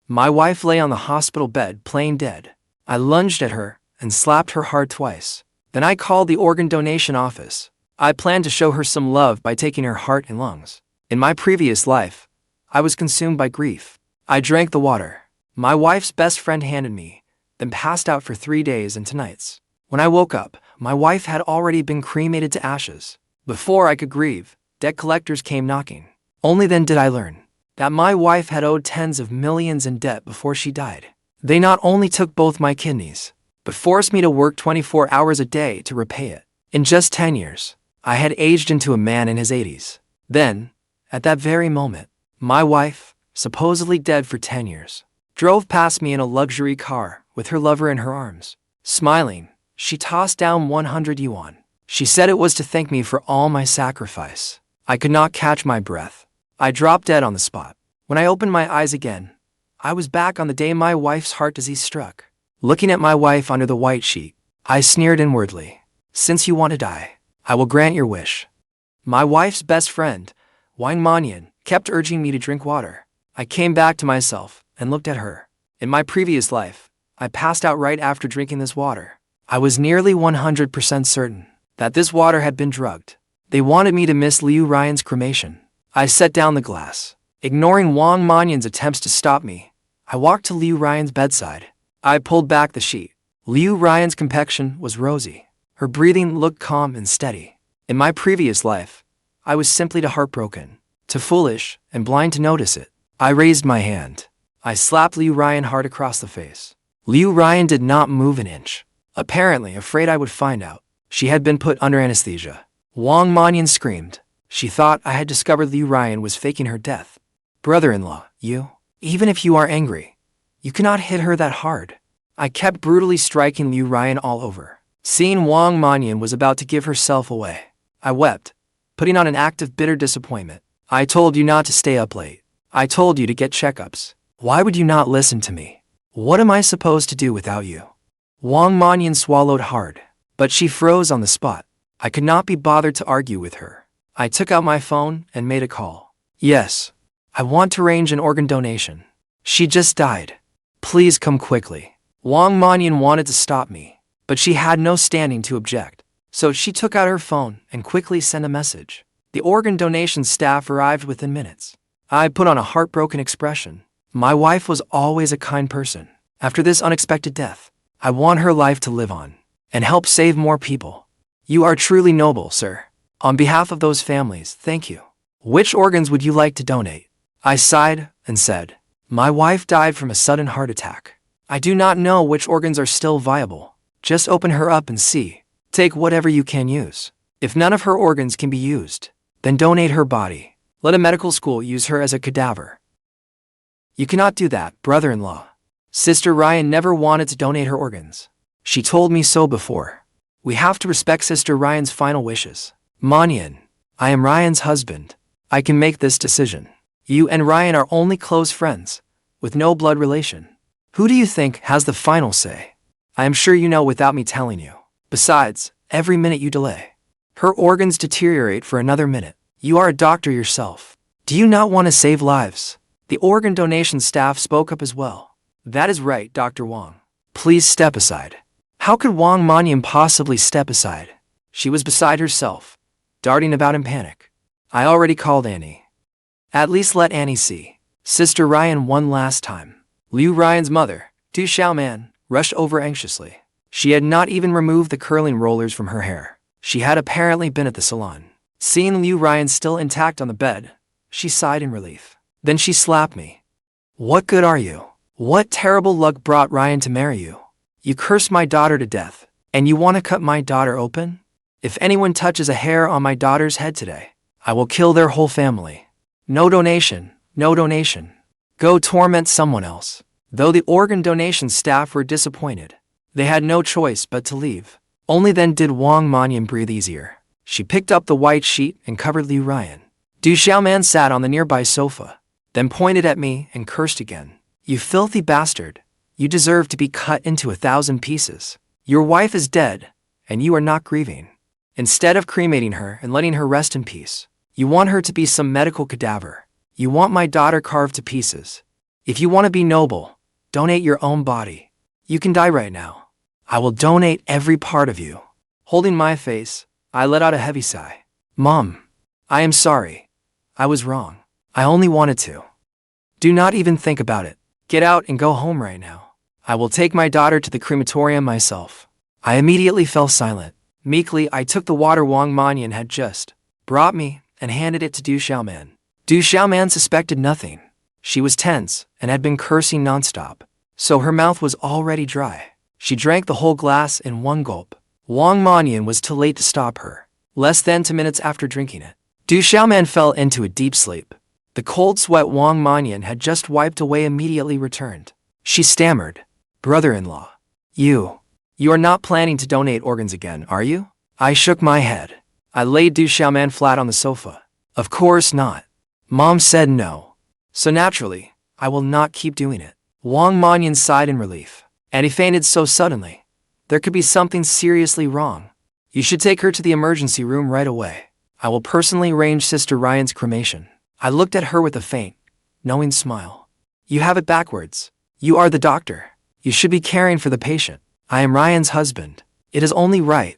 My wife lay on the hospital bed, plain dead. I lunged at her and slapped her hard twice. Then I called the organ donation office. I planned to show her some love by taking her heart and lungs. In my previous life, I was consumed by grief. I drank the water my wife's best friend handed me, then passed out for 3 days and 2 nights. When I woke up, my wife had already been cremated to ashes. Before I could grieve, debt collectors came knocking. Only then did I learn that my wife had owed tens of millions in debt before she died. They not only took both my kidneys, but forced me to work 24 hours a day to repay it. In just 10 years, I had aged into a man in his 80s. Then, at that very moment, my wife, supposedly dead for 10 years, drove past me in a luxury car with her lover in her arms. Smiling, she tossed down 100 yuan. She said it was to thank me for all my sacrifice. I could not catch my breath. I dropped dead on the spot. When I opened my eyes again, I was back on the day my wife's heart disease struck. Looking at my wife under the white sheet, I sneered inwardly. Since you want to die, I will grant your wish. My wife's best friend, Wang Manyun, kept urging me to drink water. I came back to myself and looked at her. In my previous life, I passed out right after drinking this water. I was nearly 100% certain that this water had been drugged. They wanted me to miss Liu Ruyan's cremation. I set down the glass. Ignoring Wang Manyun's attempts to stop me, I walked to Liu Ruyan's bedside. I pulled back the sheet. Liu Ruyan's complexion was rosy. Her breathing looked calm and steady. In my previous life, I was simply too heartbroken, too foolish, and blind to notice it. I raised my hand. I slapped Liu Ruyan hard across the face. Liu Ruyan did not move an inch. Apparently afraid I would find out, she had been put under anesthesia. Wang Manyun screamed. She thought I had discovered Liu Ruyan was faking her death. Brother-in-law, even if you are angry, you cannot hit her that hard. I kept brutally striking Liu Ruyan all over. Seeing Wang Manyun was about to give herself away, I wept, putting on an act of bitter disappointment. I told you not to stay up late. I told you to get checkups. Why would you not listen to me? What am I supposed to do without you? Wang Manyun swallowed hard, but she froze on the spot. I could not be bothered to argue with her. I took out my phone and made a call. Yes, I want to arrange an organ donation. She just died. Please come quickly. Wang Manyun wanted to stop me, but she had no standing to object. So she took out her phone and quickly sent a message. The organ donation staff arrived within minutes. I put on a heartbroken expression. My wife was always a kind person. After this unexpected death, I want her life to live on and help save more people. You are truly noble, sir. On behalf of those families, thank you. Which organs would you like to donate? I sighed and said, my wife died from a sudden heart attack. I do not know which organs are still viable. Just open her up and see. Take whatever you can use. If none of her organs can be used, then donate her body. Let a medical school use her as a cadaver. You cannot do that, brother-in-law. Sister Ruyan never wanted to donate her organs. She told me so before. We have to respect Sister Ruyan's final wishes. Manyun, I am Ruyan's husband. I can make this decision. You and Ruyan are only close friends, with no blood relation. Who do you think has the final say? I am sure you know without me telling you. Besides, every minute you delay, her organs deteriorate for another minute. You are a doctor yourself. Do you not want to save lives? The organ donation staff spoke up as well. That is right, Dr. Wang. Please step aside. How could Wang Manyun possibly step aside? She was beside herself, darting about in panic. I already called Annie. At least let Annie see Sister Ruyan one last time. Liu Ruyan's mother, Du Xiaomin, rushed over anxiously. She had not even removed the curling rollers from her hair. She had apparently been at the salon. Seeing Liu Ruyan still intact on the bed, she sighed in relief. Then she slapped me. What good are you? What terrible luck brought Ruyan to marry you? You cursed my daughter to death, and you want to cut my daughter open? If anyone touches a hair on my daughter's head today, I will kill their whole family. No donation, no donation. Go torment someone else. Though the organ donation staff were disappointed, they had no choice but to leave. Only then did Wang Manyun breathe easier. She picked up the white sheet and covered Liu Ruyan. Du Xiaomin sat on the nearby sofa, then pointed at me and cursed again. You filthy bastard. You deserve to be cut into 1,000 pieces. Your wife is dead, and you are not grieving. Instead of cremating her and letting her rest in peace, you want her to be some medical cadaver. You want my daughter carved to pieces. If you want to be noble, donate your own body. You can die right now. I will donate every part of you. Holding my face, I let out a heavy sigh. Mom, I am sorry. I was wrong. I only wanted to. Do not even think about it. Get out and go home right now. I will take my daughter to the crematorium myself. I immediately fell silent. Meekly, I took the water Wang Manyun had just brought me and handed it to Du Xiaomin. Du Xiaomin suspected nothing. She was tense and had been cursing nonstop, so her mouth was already dry. She drank the whole glass in one gulp. Wang Manyun was too late to stop her. Less than 2 minutes after drinking it, Du Xiaomin fell into a deep sleep. The cold sweat Wang Manyun had just wiped away immediately returned. She stammered, "Brother-in-law, you are not planning to donate organs again, are you?" I shook my head. I laid Du Xiaomin flat on the sofa. Of course not. Mom said no. So naturally, I will not keep doing it. Wang Manyun sighed in relief, and he fainted so suddenly. There could be something seriously wrong. You should take her to the emergency room right away. I will personally arrange Sister Ryan's cremation. I looked at her with a faint, knowing smile. You have it backwards. You are the doctor. You should be caring for the patient. I am Ryan's husband. It is only right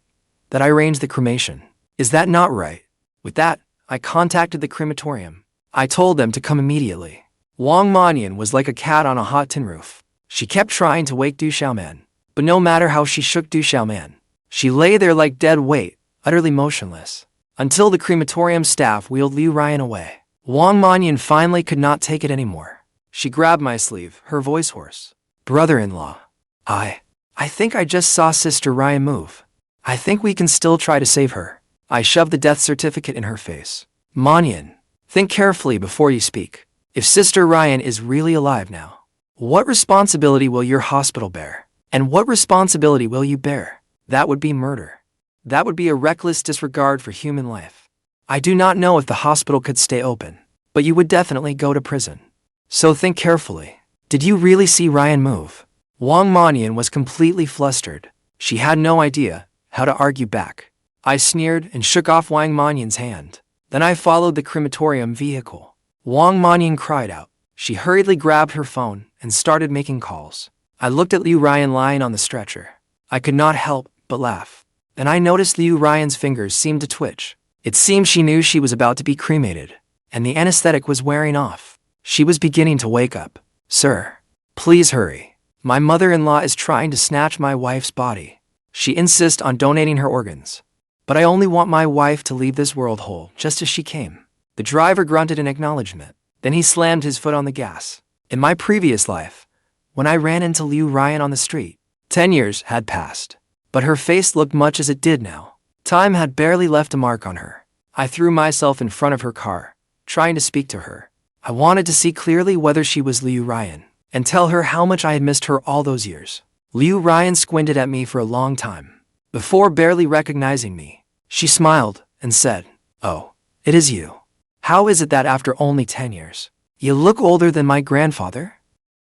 that I arrange the cremation. Is that not right? With that, I contacted the crematorium. I told them to come immediately. Wang Manyun was like a cat on a hot tin roof. She kept trying to wake Du Xiaomin, but no matter how she shook Du Xiaomin, she lay there like dead weight, utterly motionless, until the crematorium staff wheeled Liu Ryan away. Wang Manyun finally could not take it anymore. She grabbed my sleeve, her voice hoarse. Brother-in-law, I think I just saw Sister Ryan move. I think we can still try to save her. I shoved the death certificate in her face. Manyun, think carefully before you speak. If Sister Ryan is really alive now, what responsibility will your hospital bear? And what responsibility will you bear? That would be murder. That would be a reckless disregard for human life. I do not know if the hospital could stay open, but you would definitely go to prison. So think carefully. Did you really see Ryan move? Wang Manyun was completely flustered. She had no idea how to argue back. I sneered and shook off Wang Manyun's hand. Then I followed the crematorium vehicle. Wang Manyun cried out. She hurriedly grabbed her phone and started making calls. I looked at Liu Ryan lying on the stretcher. I could not help but laugh. Then I noticed Liu Ryan's fingers seemed to twitch. It seemed she knew she was about to be cremated, and the anesthetic was wearing off. She was beginning to wake up. Sir, please hurry. My mother-in-law is trying to snatch my wife's body. She insists on donating her organs. But I only want my wife to leave this world whole, just as she came. The driver grunted in acknowledgement. Then he slammed his foot on the gas. In my previous life, when I ran into Liu Ryan on the street, 10 years had passed. But her face looked much as it did now. Time had barely left a mark on her. I threw myself in front of her car, trying to speak to her. I wanted to see clearly whether she was Liu Ryan, and tell her how much I had missed her all those years. Liu Ryan squinted at me for a long time. Before barely recognizing me, she smiled and said, "Oh, it is you. How is it that after only 10 years, you look older than my grandfather?"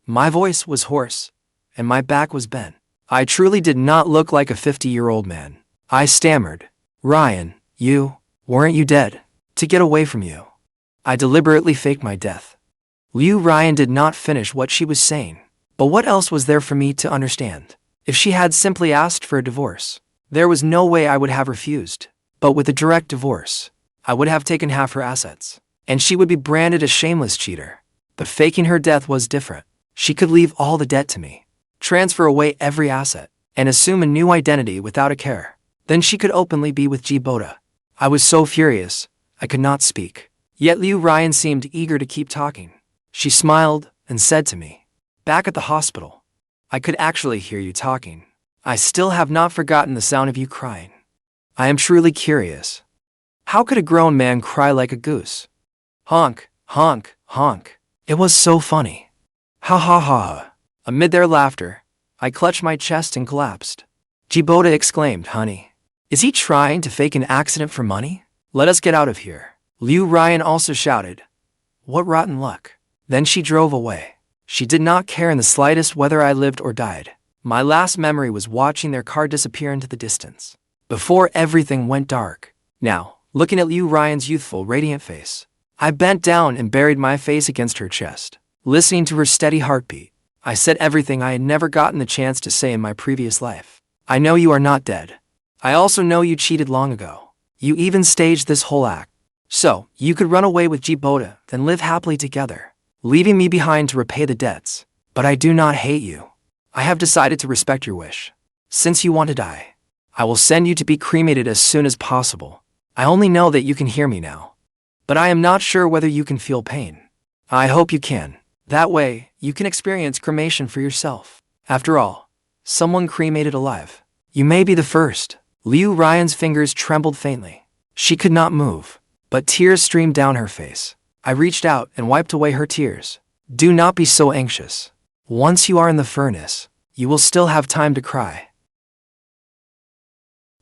My voice was hoarse, and my back was bent. I truly did not look like a 50-year-old man. I stammered, "Ryan, weren't you dead? To get away from you, I deliberately faked my death." Liu Ryan did not finish what she was saying. But what else was there for me to understand? If she had simply asked for a divorce, there was no way I would have refused. But with a direct divorce, I would have taken half her assets, and she would be branded a shameless cheater. But faking her death was different. She could leave all the debt to me, transfer away every asset, and assume a new identity without a care. Then she could openly be with Boda. I was so furious, I could not speak. Yet Liu Ryan seemed eager to keep talking. She smiled and said to me, "Back at the hospital, I could actually hear you talking. I still have not forgotten the sound of you crying. I am truly curious. How could a grown man cry like a goose? Honk, honk, honk. It was so funny. Ha ha ha ha." Amid their laughter, I clutched my chest and collapsed. Boda exclaimed, "Honey, is he trying to fake an accident for money? Let us get out of here." Liu Ryan also shouted, "What rotten luck." Then she drove away. She did not care in the slightest whether I lived or died. My last memory was watching their car disappear into the distance, before everything went dark. Now, looking at Liu Ryan's youthful, radiant face, I bent down and buried my face against her chest. Listening to her steady heartbeat, I said everything I had never gotten the chance to say in my previous life. I know you are not dead. I also know you cheated long ago. You even staged this whole act. So, you could run away with Boda, then live happily together, leaving me behind to repay the debts. But I do not hate you. I have decided to respect your wish. Since you want to die, I will send you to be cremated as soon as possible. I only know that you can hear me now. But I am not sure whether you can feel pain. I hope you can. That way, you can experience cremation for yourself. After all, someone cremated alive. You may be the first. Ruyan's fingers trembled faintly. She could not move, but tears streamed down her face. I reached out and wiped away her tears. Do not be so anxious. Once you are in the furnace, you will still have time to cry.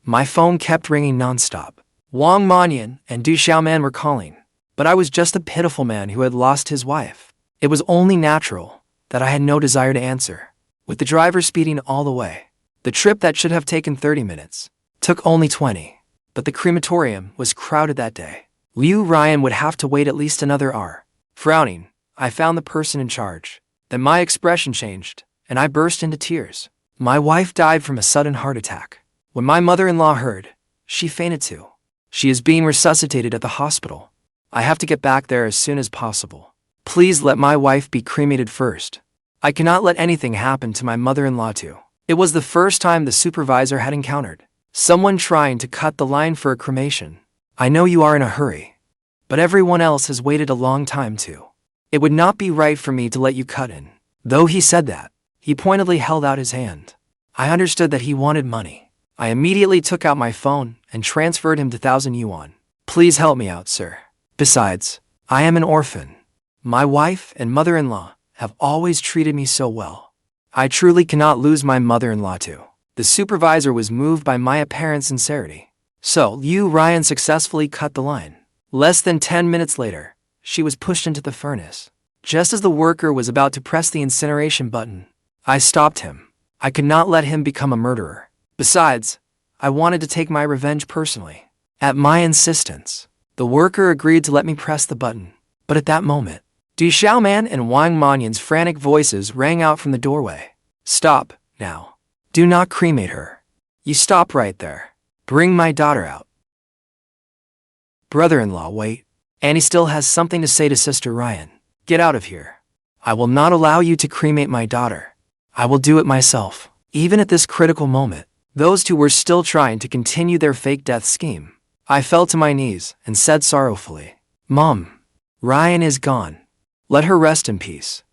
My phone kept ringing nonstop. Wang, Manyun, and Xiaomin were calling, but I was just a pitiful man who had lost his wife. It was only natural that I had no desire to answer. With the driver speeding all the way, the trip that should have taken 30 minutes took only 20. But the crematorium was crowded that day. Ruyan would have to wait at least another hour. Frowning, I found the person in charge. Then my expression changed, and I burst into tears. My wife died from a sudden heart attack. When my mother-in-law heard, she fainted too. She is being resuscitated at the hospital. I have to get back there as soon as possible. Please let my wife be cremated first. I cannot let anything happen to my mother-in-law too. It was the first time the supervisor had encountered someone trying to cut the line for a cremation. I know you are in a hurry, but everyone else has waited a long time too. It would not be right for me to let you cut in. Though he said that, he pointedly held out his hand. I understood that he wanted money. I immediately took out my phone and transferred him to 1,000 yuan. Please help me out, sir. Besides, I am an orphan. My wife and mother-in-law have always treated me so well. I truly cannot lose my mother-in-law too. The supervisor was moved by my apparent sincerity. So, Ruyan successfully cut the line. Less than 10 minutes later, she was pushed into the furnace. Just as the worker was about to press the incineration button, I stopped him. I could not let him become a murderer. Besides, I wanted to take my revenge personally. At my insistence, the worker agreed to let me press the button. But at that moment, Xiaomin and Wang Manyun's frantic voices rang out from the doorway. Stop, now. Do not cremate her. You stop right there. Bring my daughter out. Brother-in-law, wait. Annie still has something to say to Sister Ruyan. Get out of here. I will not allow you to cremate my daughter. I will do it myself. Even at this critical moment, those two were still trying to continue their fake death scheme. I fell to my knees and said sorrowfully, Mom, Ruyan is gone. Let her rest in peace.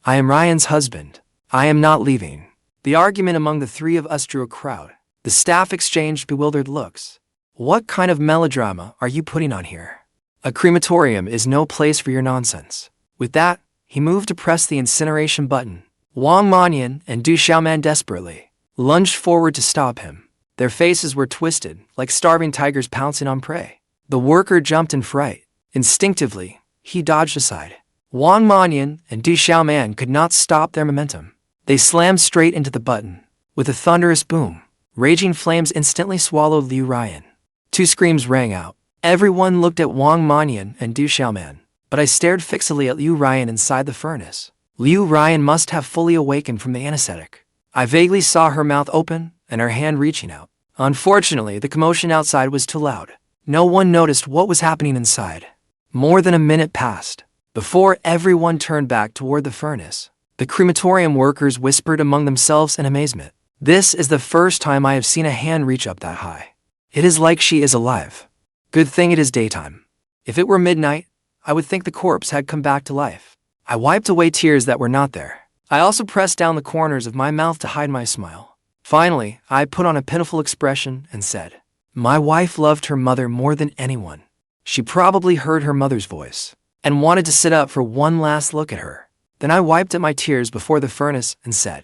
I am Ruyan's husband. I am not leaving. The argument among the three of us drew a crowd. The staff exchanged bewildered looks. What kind of melodrama are you putting on here? A crematorium is no place for your nonsense. With that, he moved to press the incineration button. Wang Manyun and Xiaomin desperately lunged forward to stop him. Their faces were twisted, like starving tigers pouncing on prey. The worker jumped in fright. Instinctively, he dodged aside. Wang Manyun and Xiaomin could not stop their momentum. They slammed straight into the button. With a thunderous boom, raging flames instantly swallowed Ruyan. Two screams rang out. Everyone looked at Wang Manyun and Xiaomin, but I stared fixedly at Ruyan inside the furnace. Ruyan must have fully awakened from the anesthetic. I vaguely saw her mouth open and her hand reaching out. Unfortunately, the commotion outside was too loud. No one noticed what was happening inside. More than a minute passed before everyone turned back toward the furnace. The crematorium workers whispered among themselves in amazement. This is the first time I have seen a hand reach up that high. It is like she is alive. Good thing it is daytime. If it were midnight, I would think the corpse had come back to life. I wiped away tears that were not there. I also pressed down the corners of my mouth to hide my smile. Finally, I put on a pitiful expression and said, My wife loved her mother more than anyone. She probably heard her mother's voice and wanted to sit up for one last look at her. Then I wiped at my tears before the furnace and said,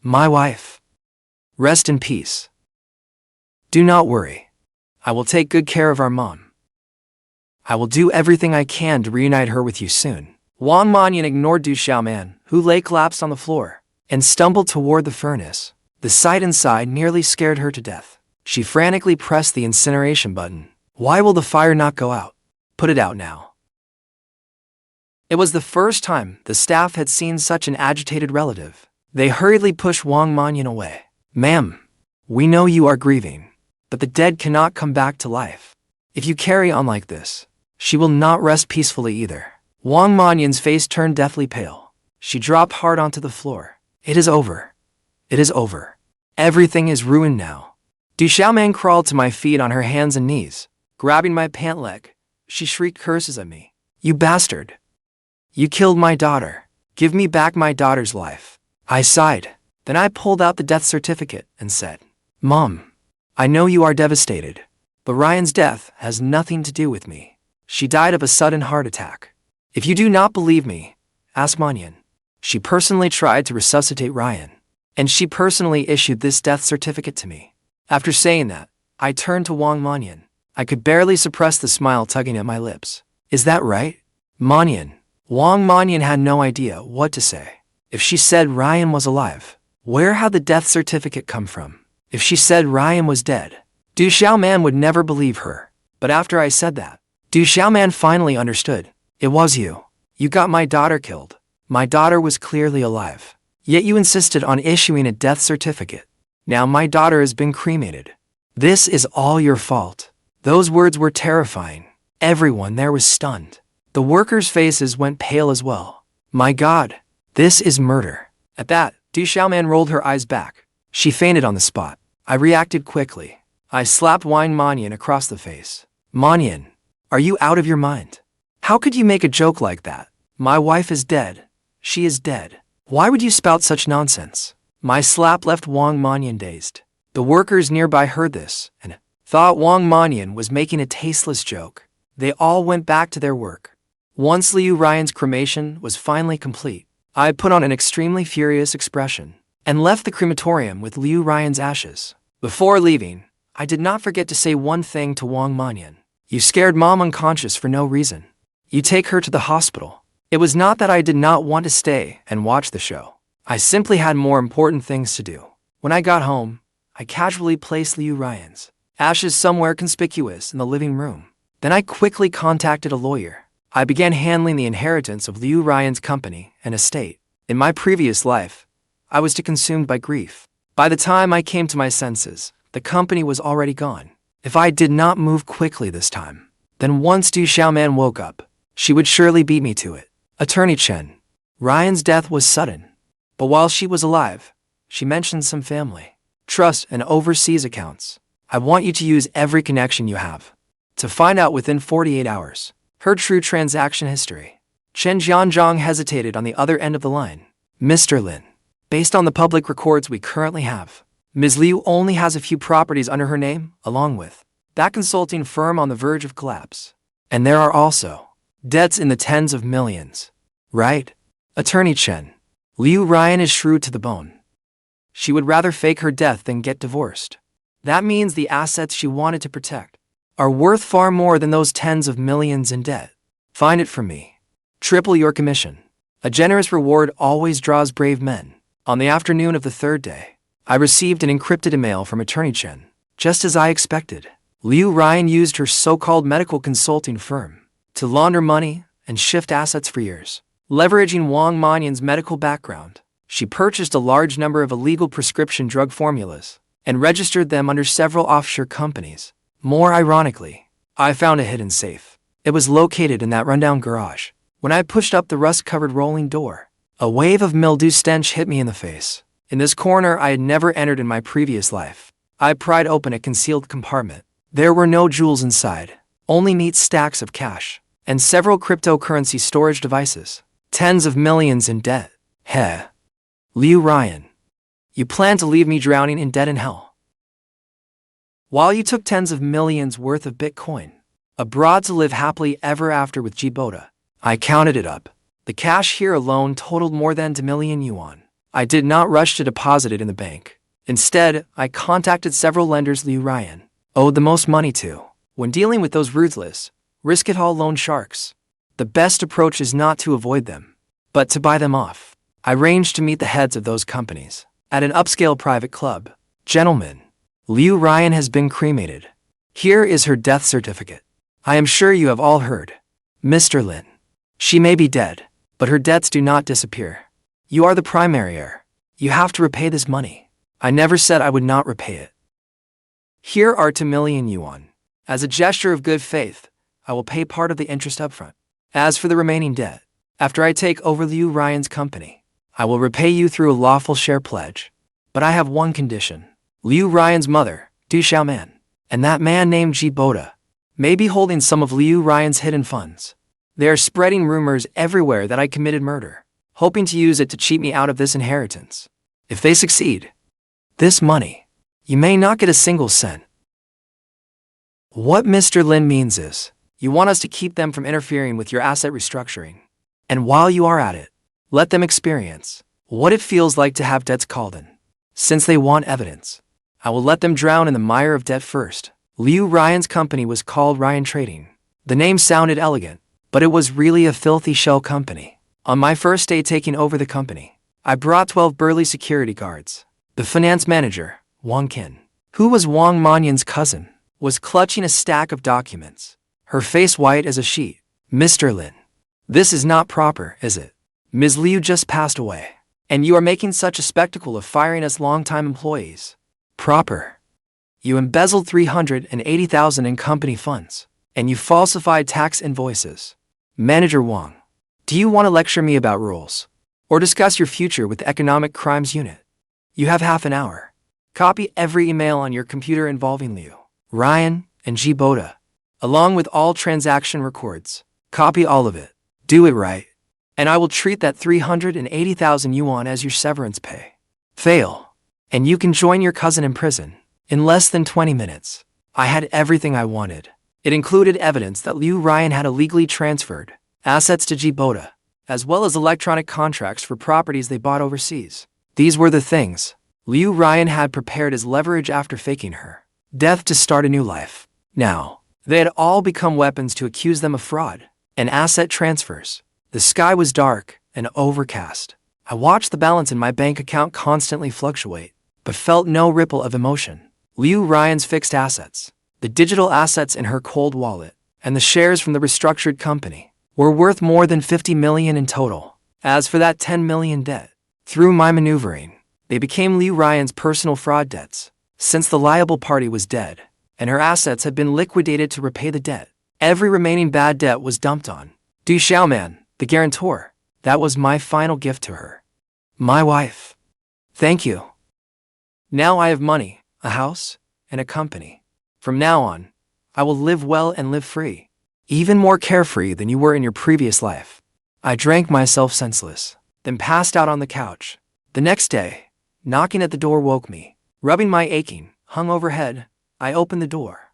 My wife, rest in peace. Do not worry. I will take good care of our mom. I will do everything I can to reunite her with you soon. Wang Manyun ignored Xiaomin, who lay collapsed on the floor, and stumbled toward the furnace. The sight inside nearly scared her to death. She frantically pressed the incineration button. Why will the fire not go out? Put it out now. It was the first time the staff had seen such an agitated relative. They hurriedly pushed Wang Manyun away. "Ma'am, we know you are grieving, but the dead cannot come back to life. If you carry on like this, she will not rest peacefully either." Wang Manyun's face turned deathly pale. She dropped hard onto the floor. "It is over. It is over. Everything is ruined now." Xiaomin crawled to my feet on her hands and knees. Grabbing my pant leg, she shrieked curses at me. "You bastard! You killed my daughter. Give me back my daughter's life." I sighed. Then I pulled out the death certificate and said, "Mom, I know you are devastated, but Ryan's death has nothing to do with me. She died of a sudden heart attack. If you do not believe me, ask Manyun. She personally tried to resuscitate Ryan, and she personally issued this death certificate to me." After saying that, I turned to Wang Manyun. I could barely suppress the smile tugging at my lips. "Is that right, Manyun?" Wang Manyun had no idea what to say. If she said Ryan was alive, where had the death certificate come from? If she said Ryan was dead, Xiaomin would never believe her. But after I said that, Xiaomin finally understood. "It was you. You got my daughter killed. My daughter was clearly alive. Yet you insisted on issuing a death certificate. Now my daughter has been cremated. This is all your fault." Those words were terrifying. Everyone there was stunned. The workers' faces went pale as well. "My God, this is murder." At that, Xiaomin rolled her eyes back. She fainted on the spot. I reacted quickly. I slapped Wang Manyun across the face. "Manyun, are you out of your mind? How could you make a joke like that? My wife is dead. She is dead. Why would you spout such nonsense?" My slap left Wang Manyun dazed. The workers nearby heard this and thought Wang Manyun was making a tasteless joke. They all went back to their work. Once Liu Ryan's cremation was finally complete, I put on an extremely furious expression and left the crematorium with Liu Ryan's ashes. Before leaving, I did not forget to say one thing to Wang Manyun. "You scared Mom unconscious for no reason. You take her to the hospital." It was not that I did not want to stay and watch the show. I simply had more important things to do. When I got home, I casually placed Liu Ryan's ashes somewhere conspicuous in the living room. Then I quickly contacted a lawyer. I began handling the inheritance of Liu Ryan's company and estate. In my previous life, I was consumed by grief. By the time I came to my senses, the company was already gone. If I did not move quickly this time, then once Xiaomin woke up, she would surely beat me to it. Attorney Chen. Ryan's death was sudden. But while she was alive, she mentioned some family, trust, and overseas accounts. "I want you to use every connection you have to find out within 48 hours her true transaction history." Chen Jianzhong hesitated on the other end of the line. "Mr. Lin, based on the public records we currently have, Ms. Liu only has a few properties under her name, along with that consulting firm on the verge of collapse. And there are also debts in the tens of millions. Right? Attorney Chen, Liu Ryan is shrewd to the bone. She would rather fake her death than get divorced. That means the assets she wanted to protect are worth far more than those tens of millions in debt. Find it for me. Triple your commission. A generous reward always draws brave men." On the afternoon of the third day, I received an encrypted email from Attorney Chen. Just as I expected, Liu Ryan used her so-called medical consulting firm to launder money and shift assets for years. Leveraging Wang Manyun's medical background, she purchased a large number of illegal prescription drug formulas and registered them under several offshore companies. More ironically, I found a hidden safe. It was located in that rundown garage. When I pushed up the rust-covered rolling door, a wave of mildew stench hit me in the face. In this corner I had never entered in my previous life. I pried open a concealed compartment. There were no jewels inside, only neat stacks of cash and several cryptocurrency storage devices. Tens of millions in debt. Heh. Liu Ryan, you plan to leave me drowning in debt in hell? While you took tens of millions worth of Bitcoin, abroad to live happily ever after with Boda, I counted it up. The cash here alone totaled more than 2 million yuan. I did not rush to deposit it in the bank. Instead, I contacted several lenders Liu Ryan owed the most money to. When dealing with those ruthless, risk-it-all loan sharks, the best approach is not to avoid them, but to buy them off. I arranged to meet the heads of those companies at an upscale private club. "Gentlemen, Liu Ryan has been cremated. Here is her death certificate. I am sure you have all heard. Mr. Lin, She may be dead, but her debts do not disappear. You are the primary heir. You have to repay this money. I never said I would not repay it. Here are 2 million yuan. As a gesture of good faith, I will pay part of the interest upfront. As for the remaining debt, after I take over Liu Ryan's company, I will repay you through a lawful share pledge. But I have one condition. Liu Ryan's mother, Du Xiaomin, and that man named Boda, may be holding some of Liu Ryan's hidden funds. They are spreading rumors everywhere that I committed murder, hoping to use it to cheat me out of this inheritance. If they succeed, this money, you may not get a single cent. What Mr. Lin means is, you want us to keep them from interfering with your asset restructuring. And while you are at it, let them experience what it feels like to have debts called in. Since they want evidence, I will let them drown in the mire of debt first. Liu Ryan's company was called Ruyan Trading. The name sounded elegant, but it was really a filthy shell company. On my first day taking over the company, I brought 12 burly security guards. The finance manager, Wang, who was Wang Manyun's cousin, was clutching a stack of documents, her face white as a sheet. Mr. Lin, this is not proper, is it? Ms. Liu just passed away, and you are making such a spectacle of firing us long-time employees. Proper. You embezzled 380,000 in company funds, and you falsified tax invoices. Manager Wang, do you want to lecture me about rules, or discuss your future with the Economic Crimes Unit? You have half an hour. Copy every email on your computer involving Liu Ryan and Boda, along with all transaction records. Copy all of it. Do it right, and I will treat that 380,000 yuan as your severance pay. Fail, and you can join your cousin in prison. In less than 20 minutes, I had everything I wanted. It included evidence that Liu Ryan had illegally transferred assets to Boda, as well as electronic contracts for properties they bought overseas. These were the things Liu Ryan had prepared as leverage after faking her death to start a new life. Now, they had all become weapons to accuse them of fraud and asset transfers. The sky was dark and overcast. I watched the balance in my bank account constantly fluctuate, but felt no ripple of emotion. Liu Ryan's fixed assets, the digital assets in her cold wallet, and the shares from the restructured company were worth more than 50 million in total. As for that 10 million debt, through my maneuvering, they became Liu Ryan's personal fraud debts. Since the liable party was dead, and her assets had been liquidated to repay the debt, every remaining bad debt was dumped on Du Xiaomin, the guarantor. That was my final gift to her. My wife. Thank you. Now I have money, a house, and a company. From now on, I will live well and live free. Even more carefree than you were in your previous life. I drank myself senseless, then passed out on the couch. The next day, knocking at the door woke me. Rubbing my aching, hung overhead, I opened the door.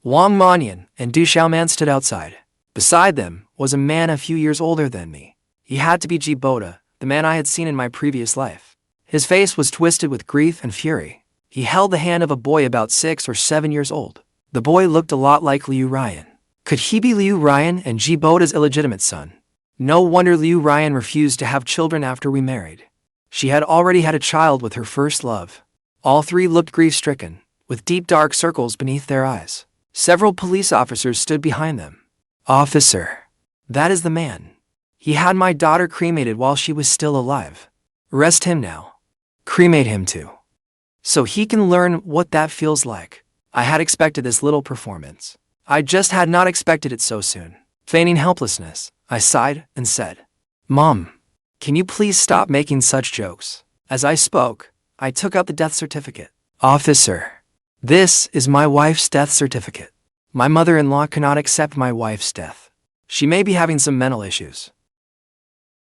Wang Manyun and Du Xiaomin stood outside. Beside them was a man a few years older than me. He had to be Boda, the man I had seen in my previous life. His face was twisted with grief and fury. He held the hand of a boy about 6 or 7 years old. The boy looked a lot like Liu Ryan. Could he be Liu Ryan and Boda's illegitimate son? No wonder Liu Ryan refused to have children after we married. She had already had a child with her first love. All three looked grief-stricken, with deep dark circles beneath their eyes. Several police officers stood behind them. Officer, that is the man. He had my daughter cremated while she was still alive. Arrest him now. Cremate him too. So he can learn what that feels like. I had expected this little performance. I just had not expected it so soon. Feigning helplessness, I sighed and said, Mom, can you please stop making such jokes? As I spoke, I took out the death certificate. Officer, this is my wife's death certificate. My mother-in-law cannot accept my wife's death. She may be having some mental issues.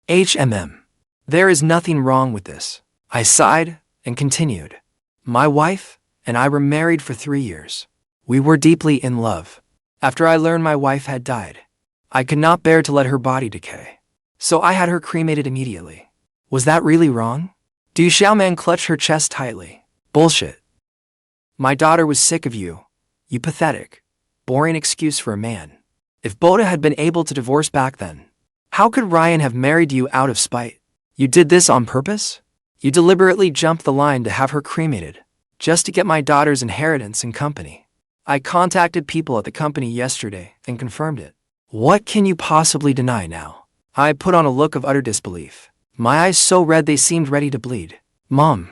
There is nothing wrong with this. I sighed and continued. My wife and I were married for 3 years. We were deeply in love. After I learned my wife had died, I could not bear to let her body decay. So I had her cremated immediately. Was that really wrong? Du Xiaomin clutched her chest tightly. Bullshit. My daughter was sick of you. You pathetic, boring excuse for a man. If Boda had been able to divorce back then, how could Ryan have married you out of spite? You did this on purpose? You deliberately jumped the line to have her cremated, just to get my daughter's inheritance and company. I contacted people at the company yesterday and confirmed it. What can you possibly deny now? I put on a look of utter disbelief. My eyes so red they seemed ready to bleed. Mom,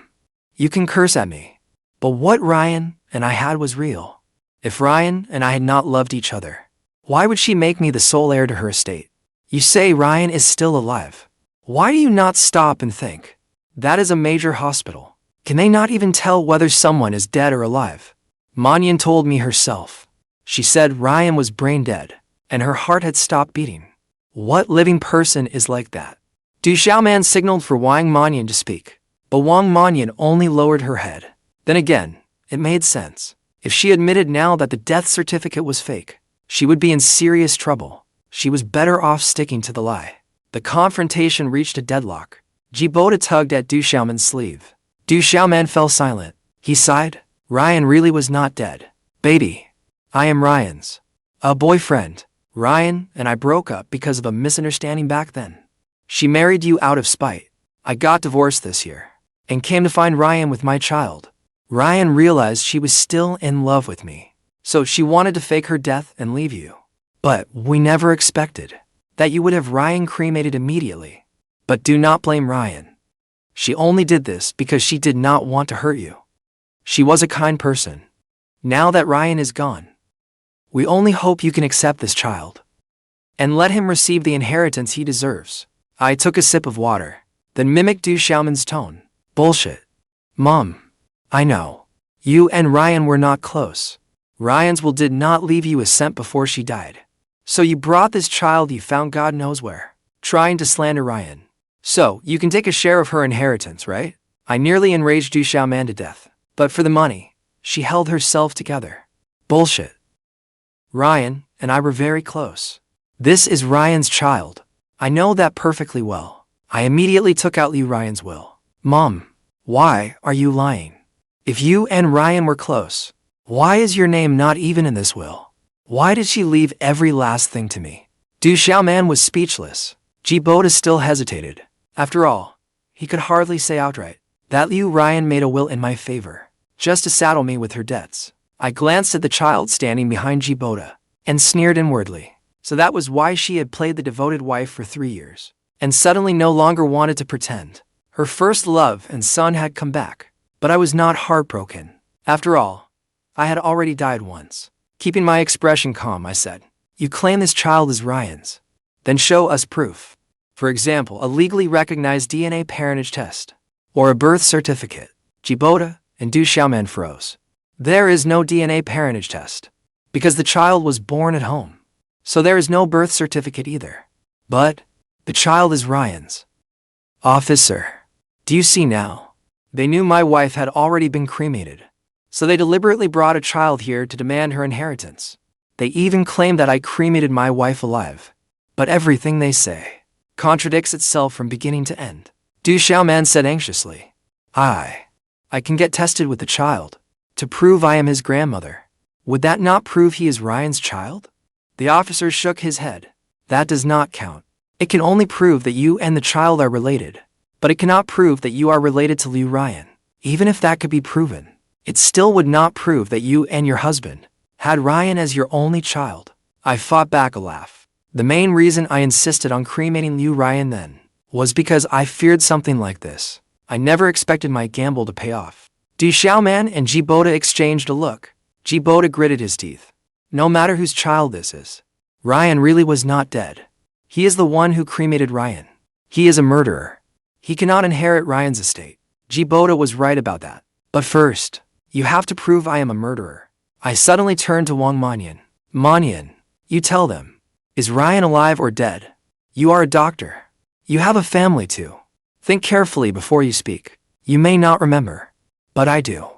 you can curse at me, but what Ruyan and I had was real. If Ruyan and I had not loved each other, why would she make me the sole heir to her estate? You say Ruyan is still alive. Why do you not stop and think? That is a major hospital. Can they not even tell whether someone is dead or alive? Manyun told me herself. She said Ruyan was brain dead, and her heart had stopped beating. What living person is like that? Xiaomin signaled for Wang Manyun to speak, but Wang Manyun only lowered her head. Then again, it made sense. If she admitted now that the death certificate was fake, she would be in serious trouble. She was better off sticking to the lie. The confrontation reached a deadlock. Boda tugged at Xiaomin's sleeve. Xiaomin fell silent. He sighed. Ruyan really was not dead. Baby, I am Ruyan's boyfriend. Ruyan and I broke up because of a misunderstanding back then. She married you out of spite. I got divorced this year and came to find Ruyan with my child. Ruyan realized she was still in love with me, so she wanted to fake her death and leave you. But we never expected that you would have Ruyan cremated immediately. But do not blame Ruyan. She only did this because she did not want to hurt you. She was a kind person. Now that Ruyan is gone, we only hope you can accept this child and let him receive the inheritance he deserves. I took a sip of water, then mimicked Xiaomin's tone. Bullshit. Mom, I know. You and Ruyan were not close. Ruyan's will did not leave you a cent before she died. So you brought this child you found God knows where, trying to slander Ruyan. So you can take a share of her inheritance, right? I nearly enraged Xiaomin to death, but for the money, she held herself together. Bullshit. Ruyan and I were very close. This is Ruyan's child. I know that perfectly well. I immediately took out Ruyan's will. Mom, why are you lying? If you and Ruyan were close, why is your name not even in this will? Why did she leave every last thing to me? Xiaomin was speechless. Boda still hesitated. After all, he could hardly say outright that Ruyan made a will in my favor, just to saddle me with her debts. I glanced at the child standing behind Boda and sneered inwardly. So that was why she had played the devoted wife for 3 years, and suddenly no longer wanted to pretend. Her first love and son had come back, but I was not heartbroken. After all, I had already died once. Keeping my expression calm, I said, you claim this child is Ruyan's. Then show us proof. For example, a legally recognized DNA parentage test, or a birth certificate. Boda and Xiaomin froze. There is no DNA parentage test, because the child was born at home. So there is no birth certificate either. But the child is Ruyan's. Officer, do you see now? They knew my wife had already been cremated, so they deliberately brought a child here to demand her inheritance. They even claim that I cremated my wife alive. But everything they say contradicts itself from beginning to end. Xiaomin said anxiously. I can get tested with the child to prove I am his grandmother. Would that not prove he is Ruyan's child? The officer shook his head. That does not count. It can only prove that you and the child are related, but it cannot prove that you are related to Ruyan. Even if that could be proven, it still would not prove that you and your husband had Ruyan as your only child. I fought back a laugh. The main reason I insisted on cremating Ruyan then was because I feared something like this. I never expected my gamble to pay off. Xiaomin and Boda exchanged a look. Boda gritted his teeth. No matter whose child this is, Ruyan really was not dead. He is the one who cremated Ruyan. He is a murderer. He cannot inherit Ruyan's estate. Boda was right about that. But first, you have to prove I am a murderer. I suddenly turned to Wang Manyun. Manyun, you tell them. Is Ruyan alive or dead? You are a doctor. You have a family too. Think carefully before you speak. You may not remember, but I do.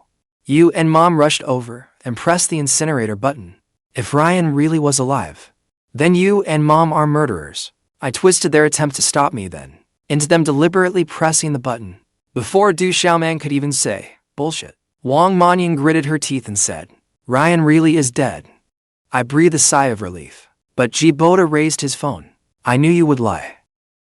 You and Mom rushed over and pressed the incinerator button. If Ruyan really was alive, then you and Mom are murderers. I twisted their attempt to stop me then into them deliberately pressing the button. Before Xiaomin could even say, bullshit, Wang Manyun gritted her teeth and said, Ruyan really is dead. I breathed a sigh of relief. But Boda raised his phone. I knew you would lie.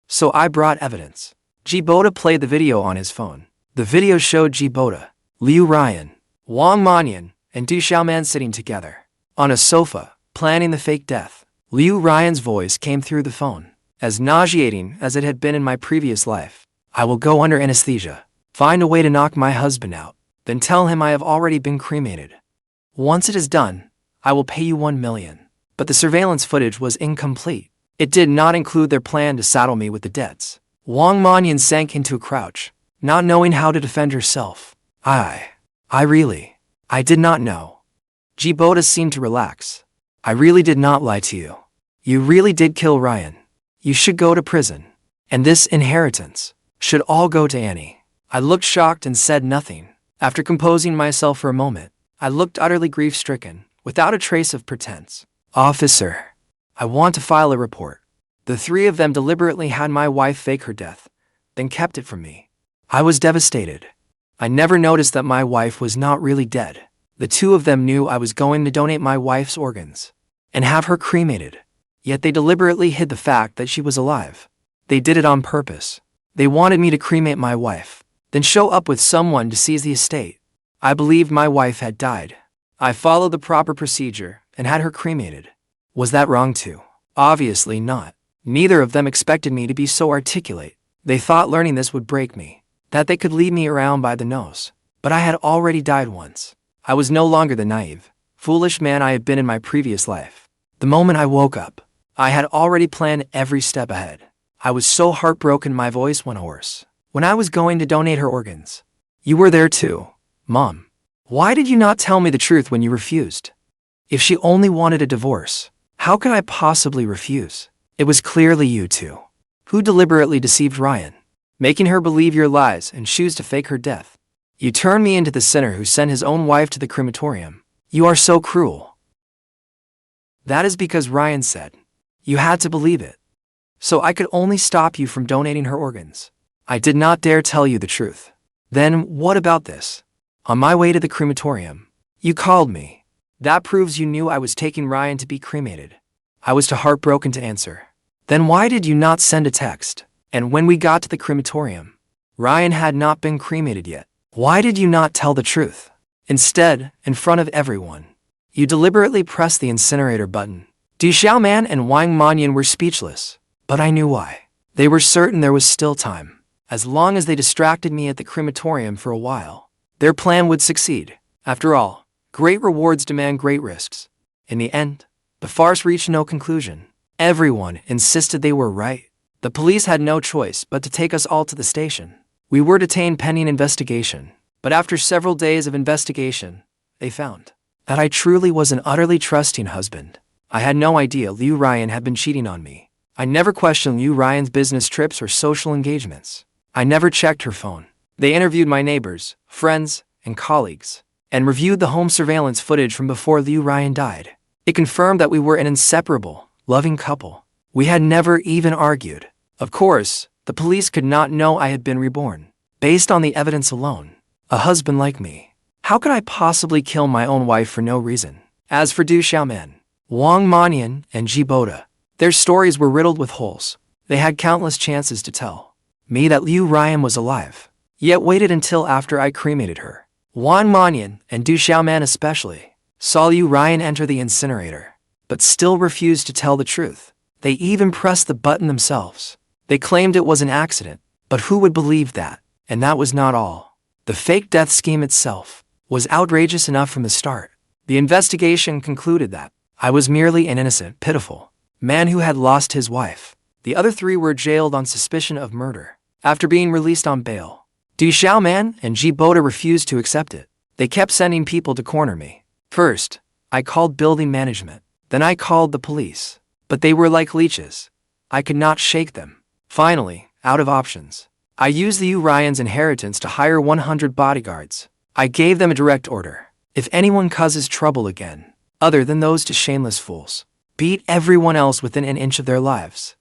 So I brought evidence. Boda played the video on his phone. The video showed Boda, Ruyan, Wang Manyun, and Du Xiaoman sitting together on a sofa, planning the fake death. Liu Ryan's voice came through the phone, as nauseating as it had been in my previous life. I will go under anesthesia, find a way to knock my husband out, then tell him I have already been cremated. Once it is done, I will pay you 1 million. But the surveillance footage was incomplete. It did not include their plan to saddle me with the debts. Manyun sank into a crouch, not knowing how to defend herself. I did not know. Boda seemed to relax. I really did not lie to you. You really did kill Ruyan. You should go to prison. And this inheritance should all go to Annie. I looked shocked and said nothing. After composing myself for a moment, I looked utterly grief-stricken, without a trace of pretense. Officer, I want to file a report. The three of them deliberately had my wife fake her death, then kept it from me. I was devastated. I never noticed that my wife was not really dead. The two of them knew I was going to donate my wife's organs and have her cremated. Yet they deliberately hid the fact that she was alive. They did it on purpose. They wanted me to cremate my wife, then show up with someone to seize the estate. I believed my wife had died. I followed the proper procedure and had her cremated. Was that wrong too? Obviously not. Neither of them expected me to be so articulate. They thought learning this would break me, that they could lead me around by the nose. But I had already died once. I was no longer the naive, foolish man I had been in my previous life. The moment I woke up, I had already planned every step ahead. I was so heartbroken my voice went hoarse. When I was going to donate her organs, you were there too, Mom. Why did you not tell me the truth when you refused? If she only wanted a divorce, how could I possibly refuse? It was clearly you two, who deliberately deceived Ruyan, making her believe your lies and choose to fake her death. You turned me into the sinner who sent his own wife to the crematorium. You are so cruel. That is because Ruyan said. You had to believe it. So I could only stop you from donating her organs. I did not dare tell you the truth. Then what about this? On my way to the crematorium, you called me. That proves you knew I was taking Ruyan to be cremated. I was too heartbroken to answer. Then why did you not send a text? And when we got to the crematorium, Ruyan had not been cremated yet. Why did you not tell the truth? Instead, in front of everyone, you deliberately pressed the incinerator button. Du Xiaoman and Wang Manyun were speechless, but I knew why. They were certain there was still time. As long as they distracted me at the crematorium for a while, their plan would succeed. After all, great rewards demand great risks. In the end, the farce reached no conclusion. Everyone insisted they were right. The police had no choice but to take us all to the station. We were detained pending investigation, but after several days of investigation, they found that I truly was an utterly trusting husband. I had no idea Liu Ruyan had been cheating on me. I never questioned Liu Ruyan's business trips or social engagements. I never checked her phone. They interviewed my neighbors, friends, and colleagues, and reviewed the home surveillance footage from before Liu Ruyan died. It confirmed that we were an inseparable, loving couple. We had never even argued. Of course, the police could not know I had been reborn. Based on the evidence alone, a husband like me, how could I possibly kill my own wife for no reason? As for Du Xiaoman, Wang Manyun, and Boda, their stories were riddled with holes. They had countless chances to tell me that Liu Ruyan was alive, yet waited until after I cremated her. Wang Manyun, and Du Xiaoman especially, saw Liu Ruyan enter the incinerator, but still refused to tell the truth. They even pressed the button themselves. They claimed it was an accident, but who would believe that? And that was not all. The fake death scheme itself was outrageous enough from the start. The investigation concluded that I was merely an innocent, pitiful man who had lost his wife. The other three were jailed on suspicion of murder. After being released on bail, Du Xiaoman and Boda refused to accept it. They kept sending people to corner me. First, I called building management. Then I called the police. But they were like leeches. I could not shake them. Finally, out of options, I used the Liu Ruyan's inheritance to hire 100 bodyguards. I gave them a direct order. If anyone causes trouble again, other than those two shameless fools, beat everyone else within an inch of their lives.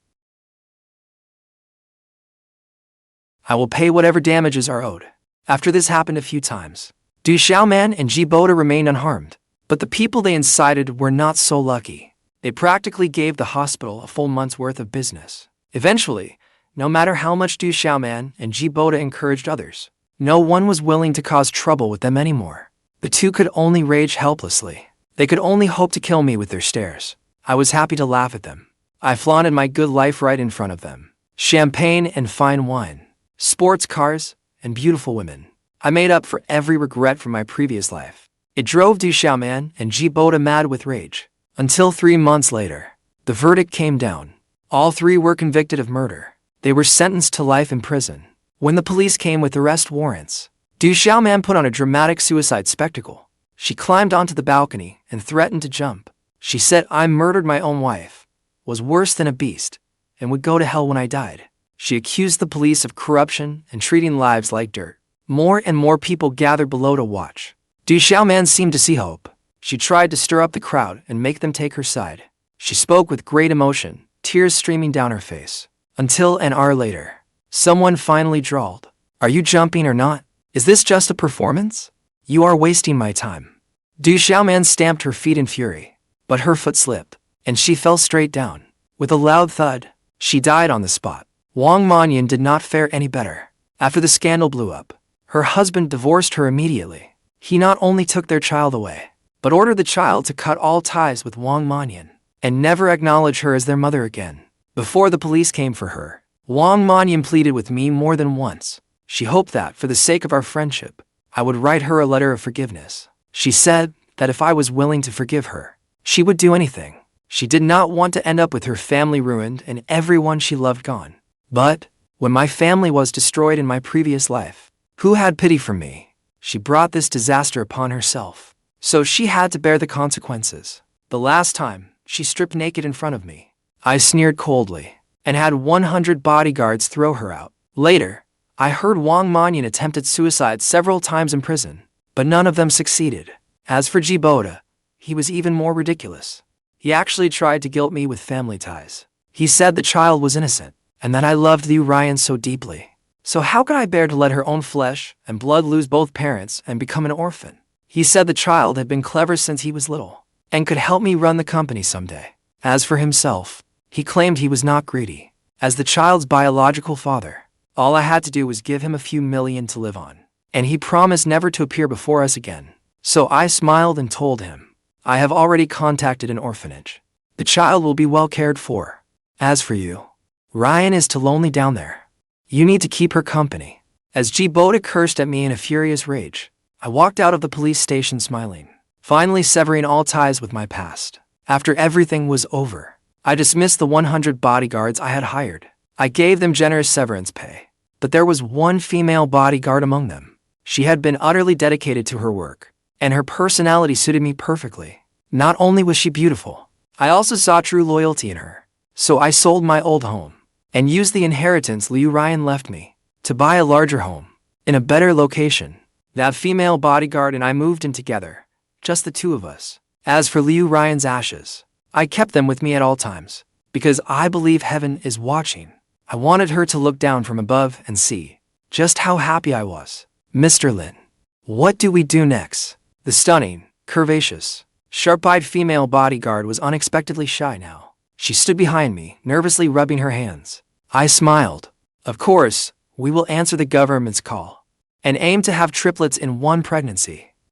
I will pay whatever damages are owed. After this happened a few times, Du Xiaoman and Boda remained unharmed. But the people they incited were not so lucky. They practically gave the hospital a full month's worth of business. Eventually, no matter how much Du Xiaoman and Boda encouraged others, no one was willing to cause trouble with them anymore. The two could only rage helplessly. They could only hope to kill me with their stares. I was happy to laugh at them. I flaunted my good life right in front of them. Champagne and fine wine, sports cars, and beautiful women. I made up for every regret from my previous life. It drove Xiaomin and Boda mad with rage. Until 3 months later, the verdict came down. All three were convicted of murder. They were sentenced to life in prison. When the police came with arrest warrants, Xiaomin put on a dramatic suicide spectacle. She climbed onto the balcony and threatened to jump. She said I murdered my own wife, was worse than a beast, and would go to hell when I died. She accused the police of corruption and treating lives like dirt. More and more people gathered below to watch. Xiaomin seemed to see hope. She tried to stir up the crowd and make them take her side. She spoke with great emotion, tears streaming down her face. Until an hour later, someone finally drawled, "Are you jumping or not? Is this just a performance? You are wasting my time." Xiaomin stamped her feet in fury, but her foot slipped, and she fell straight down. With a loud thud, she died on the spot. Manyun did not fare any better. After the scandal blew up, her husband divorced her immediately. He not only took their child away, but ordered the child to cut all ties with Manyun and never acknowledge her as their mother again. Before the police came for her, Manyun pleaded with me more than once. She hoped that, for the sake of our friendship, I would write her a letter of forgiveness. She said that if I was willing to forgive her, she would do anything. She did not want to end up with her family ruined and everyone she loved gone. But when my family was destroyed in my previous life, who had pity for me? She brought this disaster upon herself, so she had to bear the consequences. The last time, she stripped naked in front of me. I sneered coldly and had 100 bodyguards throw her out. Later, I heard Manyun attempted suicide several times in prison, but none of them succeeded. As for Boda, he was even more ridiculous. He actually tried to guilt me with family ties. He said the child was innocent, and that I loved Ruyan so deeply. So how could I bear to let her own flesh and blood lose both parents and become an orphan? He said the child had been clever since he was little, and could help me run the company someday. As for himself, he claimed he was not greedy. As the child's biological father, all I had to do was give him a few million to live on, and he promised never to appear before us again. So I smiled and told him, I have already contacted an orphanage. The child will be well cared for. As for you, Ruyan is too lonely down there. You need to keep her company. As Boda cursed at me in a furious rage, I walked out of the police station smiling, finally severing all ties with my past. After everything was over, I dismissed the 100 bodyguards I had hired. I gave them generous severance pay, but there was one female bodyguard among them. She had been utterly dedicated to her work, and her personality suited me perfectly. Not only was she beautiful, I also saw true loyalty in her. So I sold my old home and used the inheritance Ruyan left me to buy a larger home in a better location. That female bodyguard and I moved in together, just the two of us. As for Ruyan's ashes, I kept them with me at all times, because I believe heaven is watching. I wanted her to look down from above and see just how happy I was. Mr. Lin, what do we do next? The stunning, curvaceous, sharp-eyed female bodyguard was unexpectedly shy now. She stood behind me, nervously rubbing her hands. I smiled. Of course, we will answer the government's call and aim to have triplets in one pregnancy.